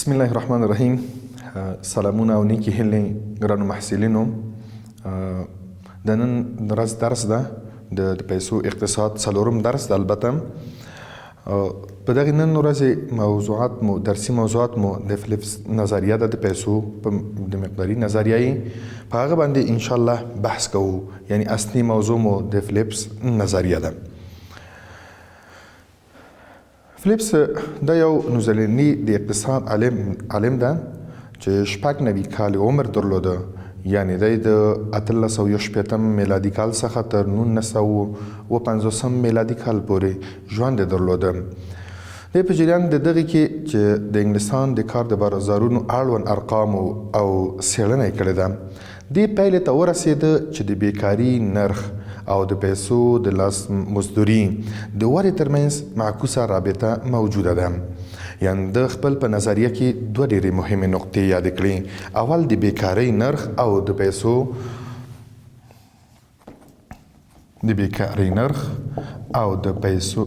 بسم الله الرحمن الرحیم. سلامونه او نیکی هیلې ګرانو محصلینو. د نن ورځ درس ده د پیسو اقتصاد څلورم درس ده. البته په دغه نن ورځې موضوعات مو درسي موضوعات مو د فلیپس نظریه ده د پیسو د مقداري نظریه په هغه باندې ان شاء الله بحث کوو. یعنی اصلي موضوع مو د فلیپس نظریه ده. فلیپس دا یو نیوزیلندي د اقتصاد عالم ده چې شپږ نوي کال عمر درلوده. یعنی دی د 1860 میلادي کال څخه تر 1950 میلادي کال پورې ژوند درلوده. دی په جریان د دغه کې چې د انګلستان د کار د بازارونو اړوند ارقامو او څېړنه یې کړې ده. دی پایلې ته ورسېده چې د بیکاري نرخ او د پیسو د لاس مزدوري د ودې ترمنځ معکوسه رابطه موجوده ده. یعنی د خپل په نظریه کې دوه ډېرې مهمې نقطې یاد کړې. اول د بیکارۍ نرخ او د پیسو د بیکارۍ نرخ او د پیسو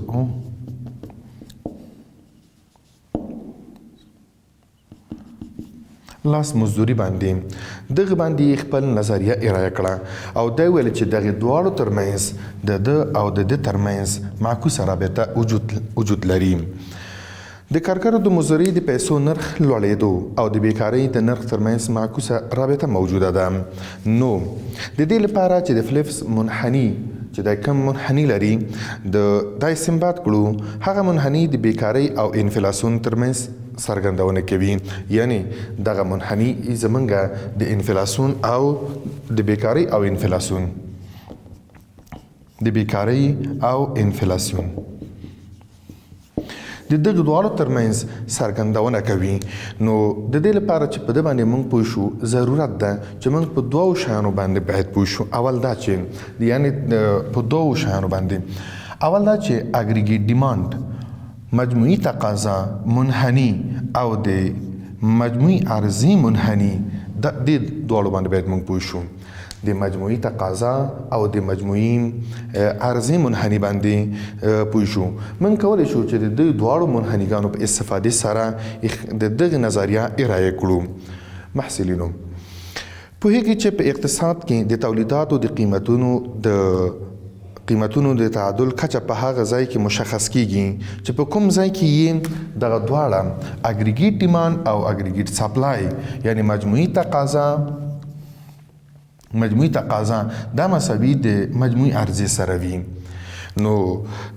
لاس مزدوري باندې دغه باندې خپل نظریه ارائه کړه او دا ویل چې دغه دواړو ترمنځ د ده او د ده ترمنځ معکوسه رابطه وجود لري. د کارګرو د مزدورۍ د پیسو نرخ لوړېدو او د بیکارۍ د نرخ ترمنځ معکوسه رابطه موجوده ده. نو د دې لپاره چې د فلیپس منحني چې د کم منحني لري دا استنباط کړو، هغه منحني د بیکارۍ او انفلاسیون ترمنځ څرګندونه کوي. یعنی دغه منحني زمونږ د انفلاسیون او د بیکارۍ او انفلاسیون د دغه دواړو ترمنځ څرګندونه کوي. نو د دې لپاره چې په دې باندې موږ پوه شو، ضرورت ده چې موږ په دوو شیانو باندې باید پوه شو. اول دا چې یعنی په دوو شیانو باندې، اول دا چې اګریګیټ ډیمانډ مجموعي تقاضا منحني او د مجموعي عرضي منحني د دې دواړو باندې باید موږ پوه شو. د مجموعي تقاضا او د مجموعي عرضي منحني باندې پوه شو. موږ کولی شو چې د دې دواړو منحنیګانو په استفادې سره د دغه نظریه ارائه کړو. محصلینو پوهیږئ چې په اقتصاد کې د تولیداتو د قیمتونو د تعادل کچه په هغه ځای کې مشخص کیږي چې په کوم ځای کې یې دغه دواړه اګریګیټ ډیمانډ او اګریګیټ سپلای یعنی مجموعي تقاضا دا مساوي د مجموعي عرضې سره وي. نو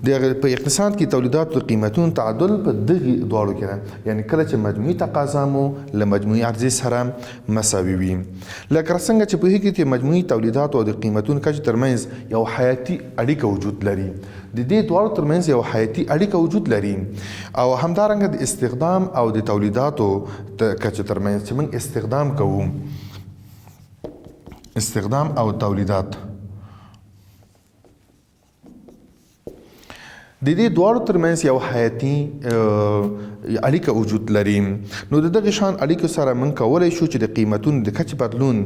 په اقتصاد کې تولیداتو د قیمتونو تعادل په دغه دواړو کې ده. یعنی کله چې مجموعي تقاضا مو له مجموعي عرضې سره مساوي وي. لکه څنګه چې پوهیږئ چې مجموعي تولیداتو او د قیمتونو کچې ترمنځ یو حیاتي اړیکه وجود لري. د دې دواړو ترمنځ یو حیاتي اړیکه وجود لري. او همدارنګه د استخدام او د تولیداتو کچې ترمنځ چې موږ استخدام کوو، استخدام او تولیدات، د دې دواړو ترمنځ یو حیاتي اړیکه وجود لري. نو د دغه شان اړیکو سره موږ کولی شو چې د قیمتونو د کچې بدلون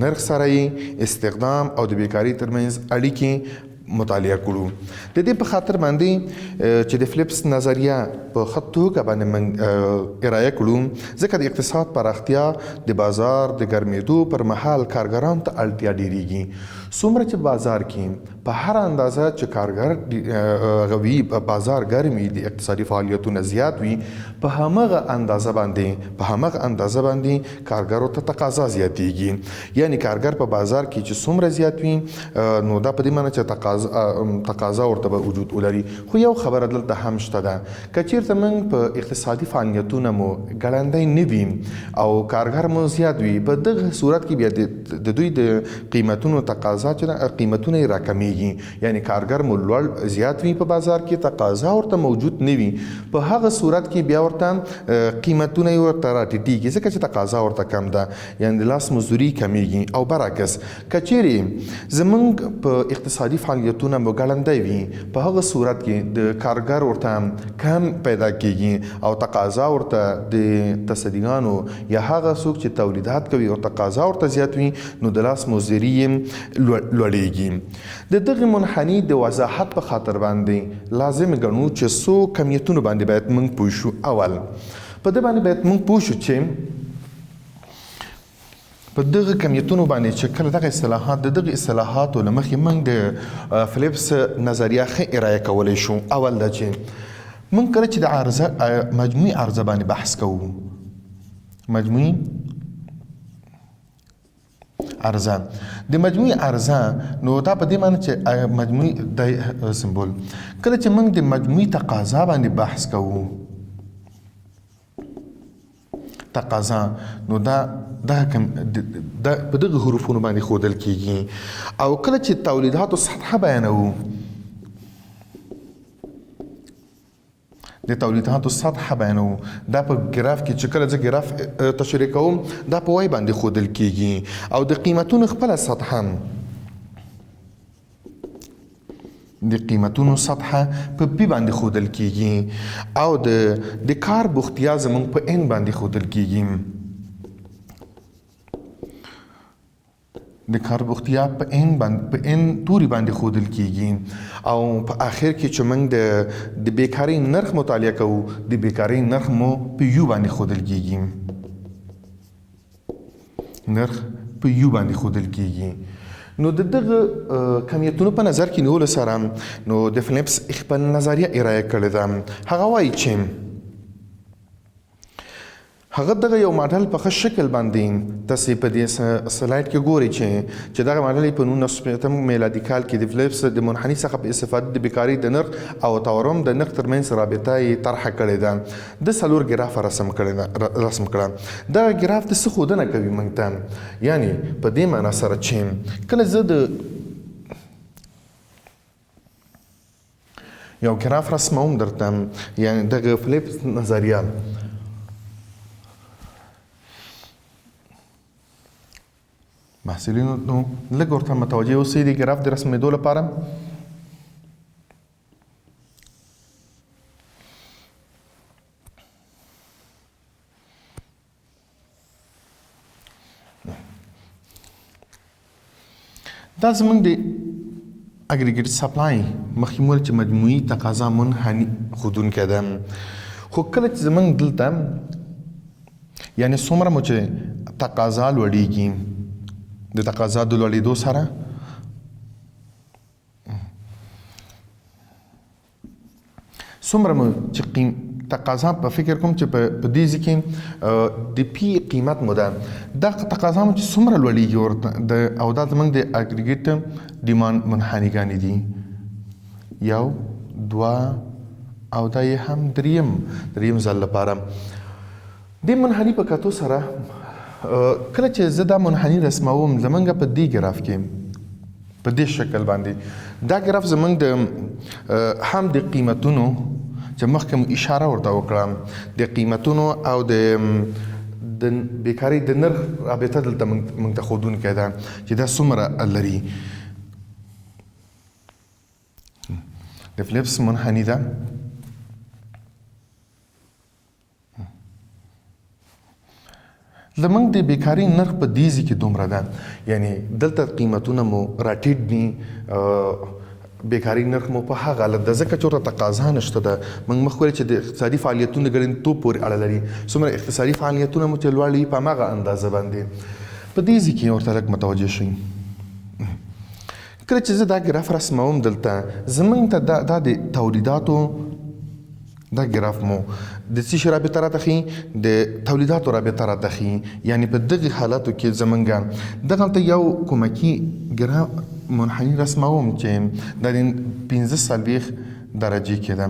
نرخ سره یې استخدام او د بیکارۍ ترمنځ اړیکې مطالعه کړو. د دې په خاطر باندې چې د فلیپس نظریه په ښه توګه باندې موږ ارائه کړو، ځکه د اقتصاد پراختیا د بازار د ګرمېدو پر مهال کارګرانو ته اړتیا ډېرېږي. څومره چې بازار کې په هر اندازه چې کارګر غوي په بازار ګرم وي، د اقتصادي فعالیتونه زیات وي، په همغه اندازه باندې کارګرو ته تقاضا زیاتېږي. یعنی کارګر په بازار کې چې څومره زیات وي، نو دا په دې معنی چې تقاضا ورته به وجود ولري. خو یو خبره دلته هم شته ده، که چیرته موږ په اقتصادي فعالیتونه مو ګړندی نه وي او کارګر مو زیات وي، په دغه صورت کې بیا د دوی د قیمتونو تقاضا چې قیمتونه یې راکمیږي. یعنی کارګر مو لوړ زیات وي په بازار کې، تقاضا ورته موجود نه وي، په هغه صورت کې بیا ورته قیمتونه یې ورته راټیټېږي ځکه چې تقاضا ورته کم ده. یعنی د لاس مزدوري کمیږي. او برعکس که چیرې زموږ په اقتصادي فعالیتونو فعالیتونه مو ګړندی وي په هغه صورت کې د کارګر ورته کم پیدا کیږي او تقاضا ورته د تصدیګانو یا هغه څوک چې تولیدات کوي او تقاضا ورته زیات وي نو د لاس مزدوري لوړیږي. د دغه منحني د وضاحت په خاطر باندې لازم ګڼو چې څو کمیتونو باندې باید موږ پوه شو. اول په دې باندې باید موږ پوه شو چې په دغه کمیتونو باندې چې کله دغه اصطلاحات د دغه اصطلاحاتو له مخې موږ د فلیپس نظریه ښه ارایه کولی شو. اول دا چې موږ کله چې د عرضه مجموعي عرضه باندې بحث کوو، مجموعي عرضه د مجموعي عرضه نو دا په دې معنی چې مجموعي د سمبول کله چې موږ د مجموعي تقاضا باندې بحث کوو، تقاضا نو دا په دغه حروفونو باندې ښودل کیږي. او کله چې تولیداتو سطحه بیانوو، د تولیداتو سطحه بیانوو دا په ګراف کې چې کله زه ګراف تشریح کوم دا په وای باندې ښودل کیږي. او د قیمتونو خپله سطحه د قیمتونو سطحه په پی باندې ښودل کیږي او د کار بوختیا زموږ په ان باندې ښودل کیږي. د کار بوختیا په ان توري باندې ښودل کیږي. او په آخر کې چې موږ د بیکارۍ نرخ مطالعه کوو د بیکارۍ نرخ مو په یو باندې ښودل کیږي، نرخ په یو باندې ښودل کیږي. نو د دغه کمیتونو په نظر کې نیولو سره نو د فلیپس خپل نظریه ارایه کړې ده. هغه وایي چې هغه دغه یو ماډل په ښه شکل باندې تاسې په دې سلایډ کې ګورئ چې دغه ماډل یې په 1960 میلادي کال کې د فلیپس د منحني څخه په استفاده د بیکارۍ د نرخ او تورم د نرخ ترمنځ رابطه یې طرحه کړې ده. د څلور ګراف رسم کړه. دغه ګراف د څه ښودنه کوي موږ ته، یعنی په دې معنا سره چې کله زه د یو ګراف رسموم درته، یعنی دغه فلیپس نظریه محصلینو نو لږ ورته متوجه اوسئ د ګراف د رسمېدو لپاره. دا زموږ د اګریګیټ سپلای مخکې مو چې مجموعي تقاضا منحني ښودونکی ده. خو کله چې زموږ دلته یعنی څومره مو چې تقاضا لوړیږي، د تقاضا د لوړېدو سره څومره مو چې تقاضا په فکر کوم چې په دې ځای کې د پی قیمت مو ده، دا تقاضا مو چې څومره لوړېږي ورته او دا زموږ د اګریګیټ ډیمانډ منحنیګانې دي، یو دوه او دا یې هم دریم ځل لپاره. د منحني په کتو سره کله چې زه دا منحني رسموم زمونږ په دې ګراف کې په دې شکل باندې دا ګراف زمونږ د هم د قیمتونو چې مخکې مو اشاره ورته وکړه د قیمتونو او د بیکارۍ د نرخ رابطه دلته موږ ته ښودونکی ده چې دا څومره لري. د فلیپس منحني ده زمونږ د بیکارۍ نرخ په دې ځای کې دومره ده، یعنی دلته قیمتونه مو راټیټ دي، بیکارۍ نرخ مو په هغه حالت ده ځکه چې ورته تقاضا نشته ده. موږ مخکې ویل چې د اقتصادي فعالیتونو ګړندیتوب پورې اړه لري، څومره اقتصادي فعالیتونه مو چې لوړ وي په هماغه اندازه باندې په دې ځای کې ورته لږ متوجه شئ. کله چې زه دا ګراف رسموم دلته زمونږ ته دا د تولیداتو دا ګراف مو د څه شي رابطه راته د تولیداتو رابطه راته، یعنی په دغه حالاتو کې زمونږ دغلته یو کومکي ګراف منحني رسموم چې دا د 45 درجې کې ده،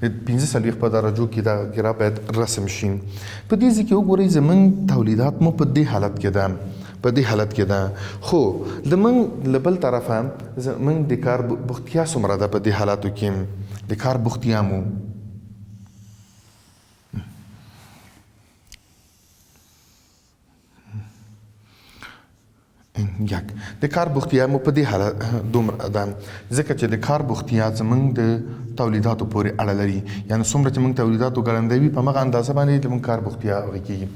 د 45 په درجو کې دا ګراف باید رسم شي. په دې ځای کې وګورئ زمونږ تولیدات مو په دې حالت کې ده، خو زمونږ له بل طرفه زمونږ د کار بوختیا څومره ده په دې حالاتو کې د کار بوختیا مو یک د کار بوختیا مو په دې حالت دومره ده ځکه چې د کار بوختیا زموږ د تولیداتو پورې اړه لري یعنې څومره چې موږ تولیداتو ګړندوي په هغه اندازه باندې زموږ کار بوختیا هغه کېږي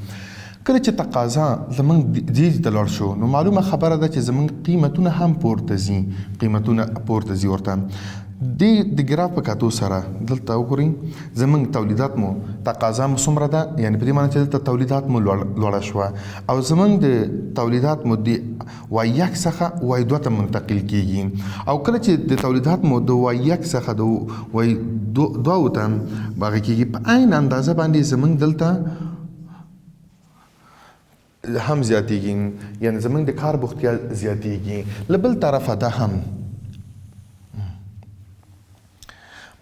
کله چې تقاضا زموږ دې ته لوړ شو نو معلومه خبره ده چې زموږ قیمتونه هم پورته ځي ورته د ګراف په کتو سره دلته وګورئ زموږ تولیدات مو تقاضا مو څومره ده یعنې په دې معنی چې دلته تولیدات مو لوړه شوه او زموږ د تولیدات مو د وای یک څخه وای دوه ته منتقل کیږي او کله چې د تولیدات مو د وای یک څخه د وای دوه ته هغه کیږي په عین اندازه باندې زموږ دلته هم زیاتیږي یعنی زموږ د کار بوختیا زیاتیږي له بل طرفه ده هم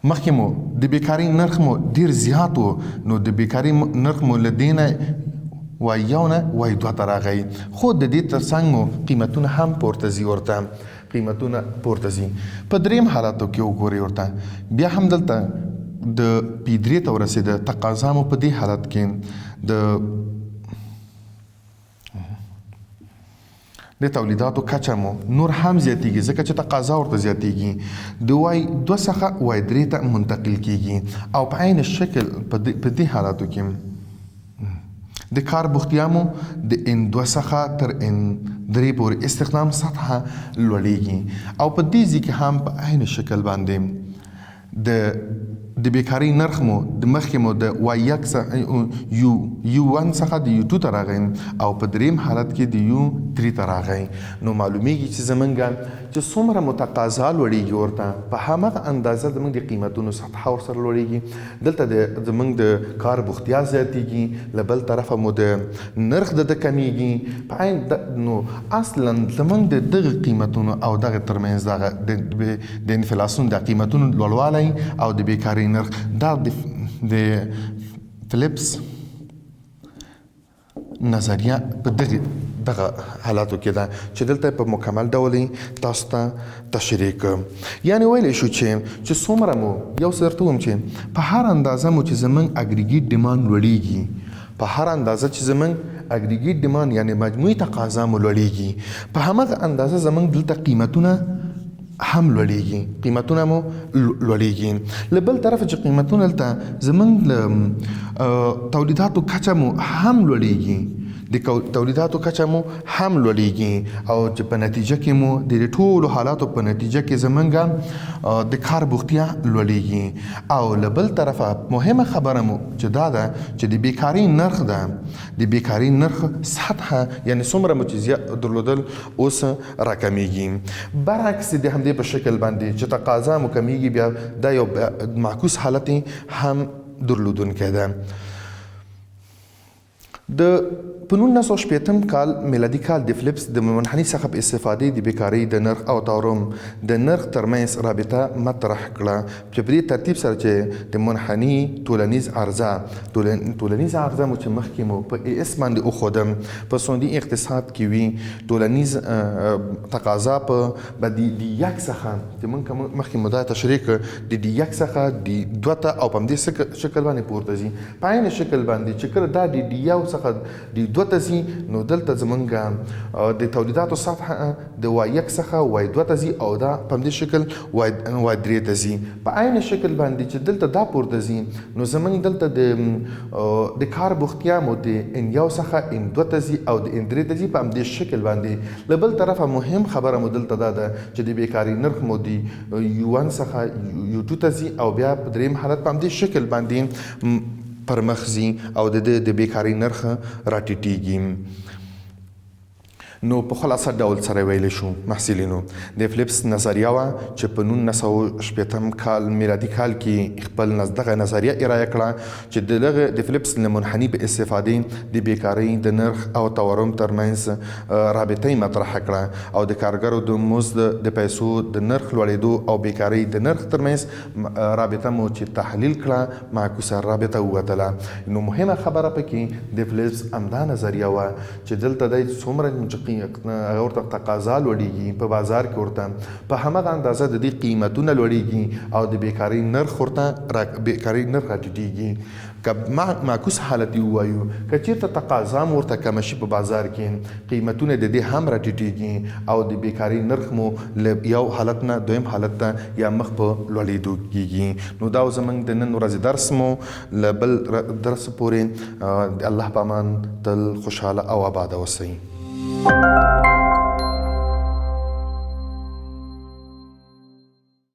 مخکې مو د بیکاري نرخ مو ډیر زیات و نو د بیکاري نرخ مو له دې نه وای یو نه وای دوه ته راغی خو د دې ترڅنګ مو قیمتونه هم پورته ځي ورته قیمتونه پورته ځي په دریم حالاتو کې وګورئ ورته بیا هم دلته د پی3 ته ورسېده تقاضا مو په دې حالت کې د تولیداتو کچه مو نور هم زیاتیږي ځکه چې تقاضا ورته زیاتیږي د وای دوه څخه وای درې ته منتقل کیږي او په عین شکل په دې حالاتو کې د کار بوختیا مو د ان دوه څخه تر ان درې پورې استخدام سطحه لوړیږي او په دې ځای کې هم په عین شکل باندې د بیکاري نرخ مو د مخکې مو د وای یک څخه یو 1 څخه د یو 2 ته راغی او په دریم حالت کې د یو 3 ته راغی نو معلومیږي چې زمونږ چې څومره متقاضا لوړیږي ورته په همغه اندازه زموږ د قیمتونو سطحه ورسره لوړیږي دلته زموږ د کار بوختیا زیاتیږي له بل طرفه مو د نرخ د کمیږي په عین نو اصلا زموږ د دغه قیمتونو او دغه ترمنځ دغه د انفلاسیون د قیمتونو لوړوالی او د بیکاري نرخ دا د فلیپس نظریه په دغه حالاتو کې ده چې دلته په مکمل ډول تاسو ته تشریح کړم یعنی ویلی شو چې څومره مو یو څه درته ووایم چې په هر اندازه مو چې زموږ اګریګیټ ډیمانډ لوړیږي په هر اندازه چې زموږ اګریګیټ ډیمانډ یعنی مجموعي تقاضا مو لوړیږي په همغه اندازه زموږ دلته قیمتونه هم لوړیږي قیمتونه مو لوړیږي له بل طرف چې قیمتونه دلته زموږ تولیداتو کچه مو هم لوړیږي د تولیداتو کچه مو هم لوړیږي او چې په نتیجه کې مو د ټولو حالاتو په نتیجه کې زمونږ د کار بوختیا لوړیږي او له بل طرفه مهمه خبره مو چې دا ده چې د بیکاري نرخ ده د بیکاري نرخ سطحه یعنی څومره مو چې زیات درلودل اوس راکمیږي برعکس د همدې په شکل باندې چې تقاضا مو کمیږي بیا دا یو معکوس حالت هم درلودونکی ده د په 1960 کال میلادي کال د فلیپس د منحني څخه په استفادې د بیکاري د نرخ او تورم د نرخ ترمنځ رابطه مطرح کړه چې په دې ترتیب سره چې د منحني ټولنیز عرضه مو چې مخکې مو په اس باندې وښودم په سعودي اقتصاد کې وي ټولنیز تقاضا په د یک څخه چې موږ مخکې مو دا تشریح کړ د یک څخه د دوه ته او په همدې شکل باندې پورته ځي په عین شکل باندې چې کله دا د یو څخه د دوه ته ځي نو دلته زمونږ د تولیداتو سطحه د وای یک څخه وای دوه ته ځي او دا په همدې شکل وای درې ته ځي په عین شکل باندې چې دلته دا پورته ځي نو زمونږ دلته د کار بوختیا مو د ان یو څخه ان دوه ته ځي او د ان درې ته ځي په همدې شکل باندې له بل طرفه مهم خبره مو دلته دا ده چې د بیکاري نرخ مو د یو 1 څخه یو 2 ته ځي او بیا په دریم حالت په همدې شکل باندې پرمخ ځي او د بیکاري نرخ راټیټیږي نو په خلاصه ډول سره ویلی شو محصلینو د فلیپس نظریه وه چې په 1960 کال میلادي کال کې خپل دغه نظریه ارائه کړه چې د فلیپس له منحني په استفادې د بیکارۍ د نرخ او تورم ترمنځ رابطه مطرحه کړه او د کارګرو د مزد د پیسو د نرخ لوړېدو او بیکارۍ د نرخ ترمنځ رابطه مو چې تحلیل کړه معکوسه رابطه ووتله نو مهمه خبره پکې د فلیپس همدا نظریه وه چې دلته دی څومره هغه ورته تقاضا لوړیږي په بازار کې ورته په همغه اندازه د دې قیمتونه لوړیږي او د بیکارۍ نرخ ورته بیکارۍ نرخ راټیټیږي. که معکوس حالت ووایو که چېرته تقاضا هم ورته کمه شي په بازار کې قیمتونه د دې هم راټیټیږي او د بیکارۍ نرخ مو له یو حالت نه دویم حالت ته یا مخ په لوړېدو کېږي. نو دا زموږ د نن ورځې درس مو له بل درس پورې د الله په امان تل خوشحاله او آباده اوسئ.